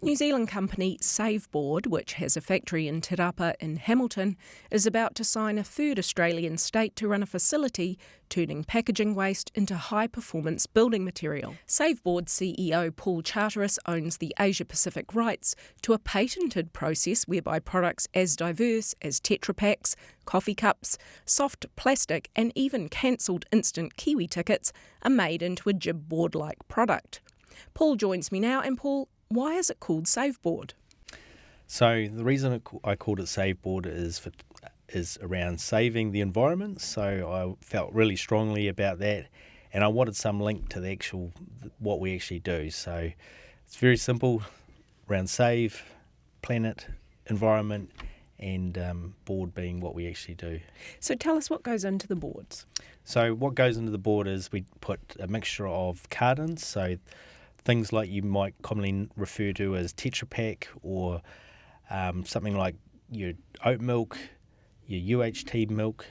New Zealand company saveBOARD, which has a factory in Te Rapa in Hamilton, is about to sign a third Australian state to run a facility turning packaging waste into high-performance building material. saveBOARD CEO Paul Charteris owns the Asia-Pacific rights to a patented process whereby products as diverse as Tetra Paks, coffee cups, soft plastic and even cancelled instant Kiwi tickets are made into a jib board-like product. Paul joins me now, and Paul, why is it called saveBOARD? So the reason I called it saveBOARD is around saving the environment. So I felt really strongly about that, and I wanted some link to the actual what we actually do. So it's very simple around save, planet, environment, and board being what we actually do. So tell us what goes into the boards. So what goes into the board is we put a mixture of cartons, so things like you might commonly refer to as Tetra Pak or something like your oat milk, your UHT milk.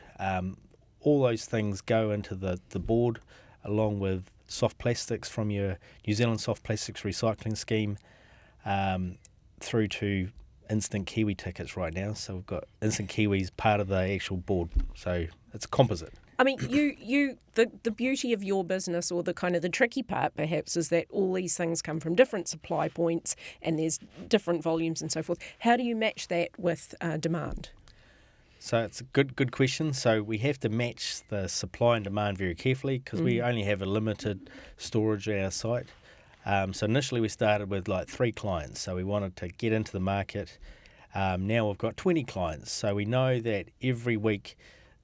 All those things go into the board along with soft plastics from your New Zealand soft plastics recycling scheme through to instant Kiwi tickets right now. So we've got instant Kiwis part of the actual board. So it's a composite. I mean, the beauty of your business, or the kind of the tricky part perhaps, is that all these things come from different supply points and there's different volumes and so forth. How do you match that with demand? So it's a good question. So we have to match the supply and demand very carefully because we only have a limited storage at our site. So initially we started with like 3 clients. So we wanted to get into the market. Now we've got 20 clients. So we know that every week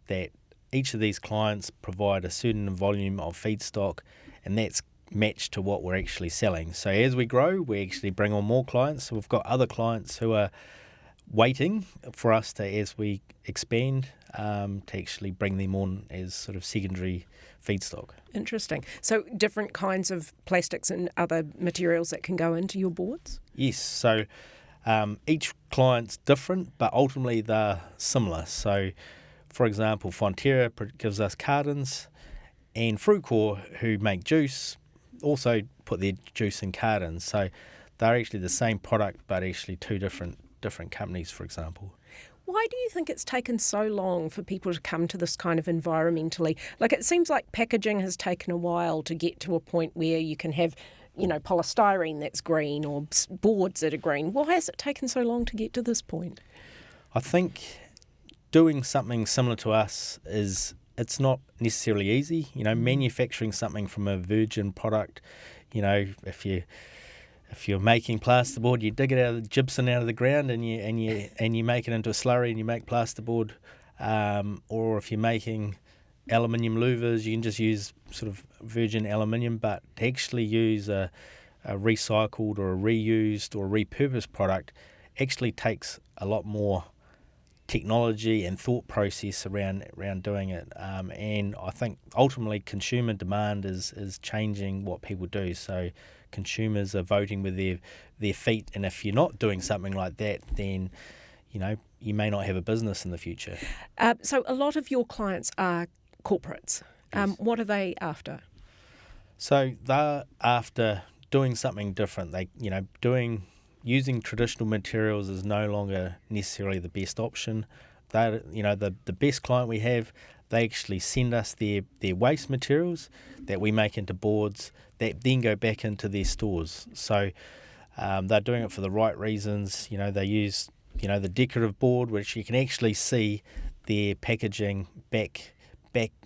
that each of these clients provide a certain volume of feedstock, and that's matched to what we're actually selling. So as we grow, we actually bring on more clients. So we've got other clients who are waiting for us to, as we expand, to actually bring them on as sort of secondary feedstock. Interesting. So different kinds of plastics and other materials that can go into your boards? Yes. So each client's different, but ultimately they're similar. So for example, Fonterra gives us cartons, and Fruitcore, who make juice, also put their juice in cartons. So they're actually the same product, but actually 2 different companies, for example. Why do you think it's taken so long for people to come to this kind of environmentally? Like, it seems like packaging has taken a while to get to a point where you can have, polystyrene that's green or boards that are green. Why has it taken so long to get to this point? I think doing something similar to us it's not necessarily easy. Manufacturing something from a virgin product, if you're making plasterboard, you dig it out of the gypsum out of the ground and you make it into a slurry and you make plasterboard. Or if you're making aluminium louvers, you can just use sort of virgin aluminium. But to actually use a recycled or a reused or repurposed product actually takes a lot more technology and thought process around doing it, and I think ultimately consumer demand is changing what people do. So consumers are voting with their feet, and if you're not doing something like that, then you may not have a business in the future. So a lot of your clients are corporates. Yes. What are they after? So they're after doing something different. Using traditional materials is no longer necessarily the best option. The best client we have, they actually send us their waste materials that we make into boards that then go back into their stores. So they're doing it for the right reasons. They use the decorative board, which you can actually see their packaging back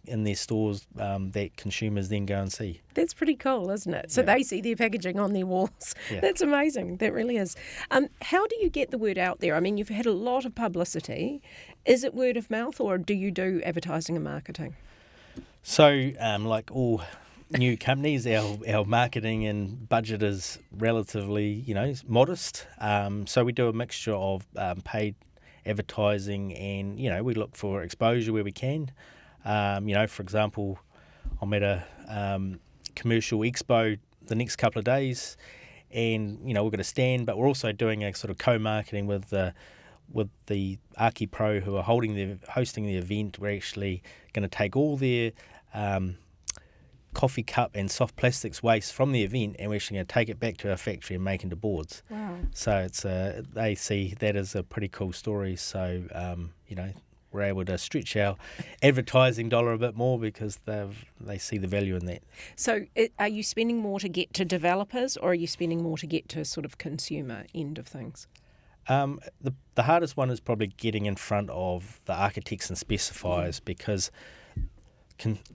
in their stores that consumers then go and see. That's pretty cool, isn't it? So They see their packaging on their walls. Yeah. That's amazing. That really is. How do you get the word out there? I mean, you've had a lot of publicity. Is it word of mouth, or do you do advertising and marketing? So, like all new companies, our marketing and budget is relatively, modest. So we do a mixture of paid advertising and, we look for exposure where we can. For example, I'm at a commercial expo the next couple of days, and we've got a stand, but we're also doing a sort of co-marketing with the Archi Pro who are hosting the event. We're actually going to take all their coffee cup and soft plastics waste from the event, and we're actually going to take it back to our factory and make into boards. Wow. So it's they see that as a pretty cool story. So we're able to stretch our advertising dollar a bit more because they see the value in that. So are you spending more to get to developers, or are you spending more to get to sort of consumer end of things? The hardest one is probably getting in front of the architects and specifiers, because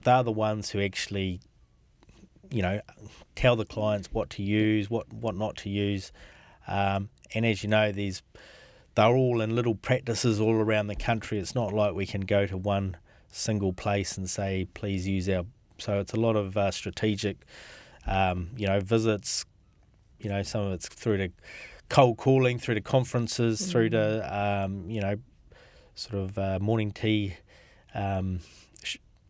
they're the ones who actually, tell the clients what to use, what not to use. And as you know, they're all in little practices all around the country. It's not like we can go to one single place and say, please use our... So it's a lot of strategic, visits. Some of it's through to cold calling, through to conferences, through to, morning tea,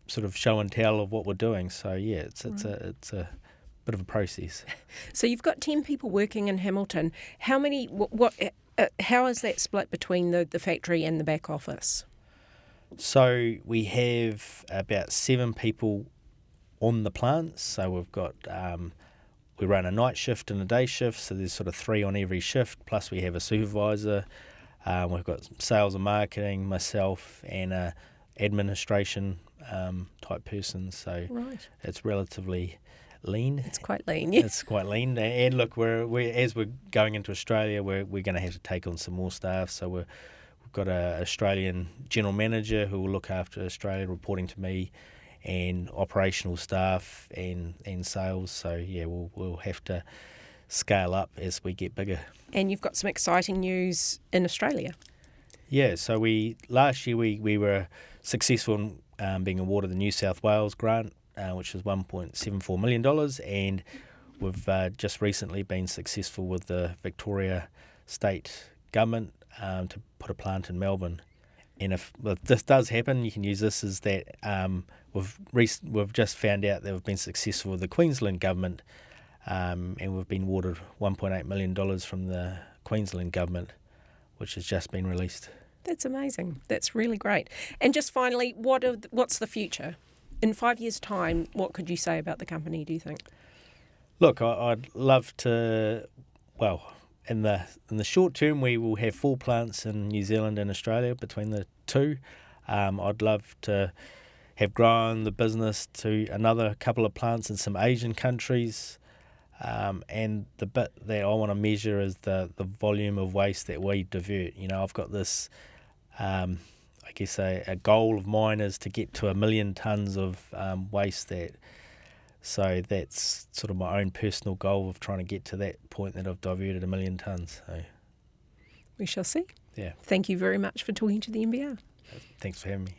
sort of show and tell of what we're doing. So, yeah, it's a bit of a process. So you've got 10 people working in Hamilton. How many... how is that split between the factory and the back office? So we have about 7 people on the plants. So we've got... we run a night shift and a day shift, so there's sort of 3 on every shift, plus we have a supervisor. We've got sales and marketing, myself, and a administration type person. So It's relatively lean. It's quite lean, yeah. It's quite lean. And look, as we're going into Australia, we're going to have to take on some more staff. So we've got an Australian general manager who will look after Australia, reporting to me, and operational staff and sales. So yeah, we'll have to scale up as we get bigger. And you've got some exciting news in Australia. Yeah, so last year we were successful in being awarded the New South Wales grant, which was $1.74 million, and we've just recently been successful with the Victoria State Government to put a plant in Melbourne. And if this does happen, you can use this as that we've just found out that we've been successful with the Queensland Government, and we've been awarded $1.8 million from the Queensland Government, which has just been released. That's amazing. That's really great. And just finally, what's the future? In 5 years' time, what could you say about the company, do you think? Look, I'd love to... Well, in the short term, we will have 4 plants in New Zealand and Australia between the two. I'd love to have grown the business to another couple of plants in some Asian countries. And the bit that I want to measure is the volume of waste that we divert. I've got this, I guess a goal of mine is to get to 1 million tonnes of waste so that's sort of my own personal goal of trying to get to that point that I've diverted 1 million tonnes. So we shall see. Yeah. Thank you very much for talking to the NBR. Thanks for having me.